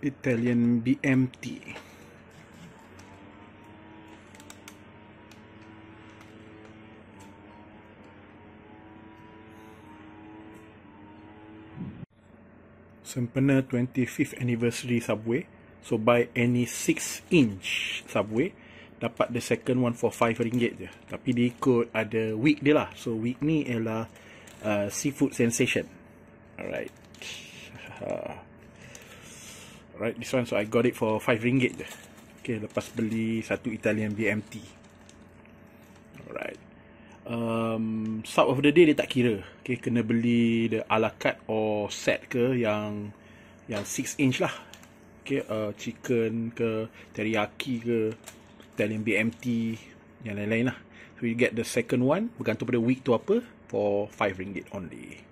Italian BMT. Sempena 25th anniversary Subway. So buy any 6-inch Subway, dapat the second one for RM5 je. Tapi dia ikut ada week dia lah. So week ni ialah Seafood Sensation. Alright. Alright, this one, so I got it for RM5 je. Okay, lepas beli satu Italian BMT. Alright. Sub of the day dia tak kira. Okay, kena beli the a la carte or set ke yang 6-inch lah. Okay, chicken ke, teriyaki ke, Italian BMT, yang lain-lain lah. So you get the second one, bergantung pada week tu apa, for RM5 only.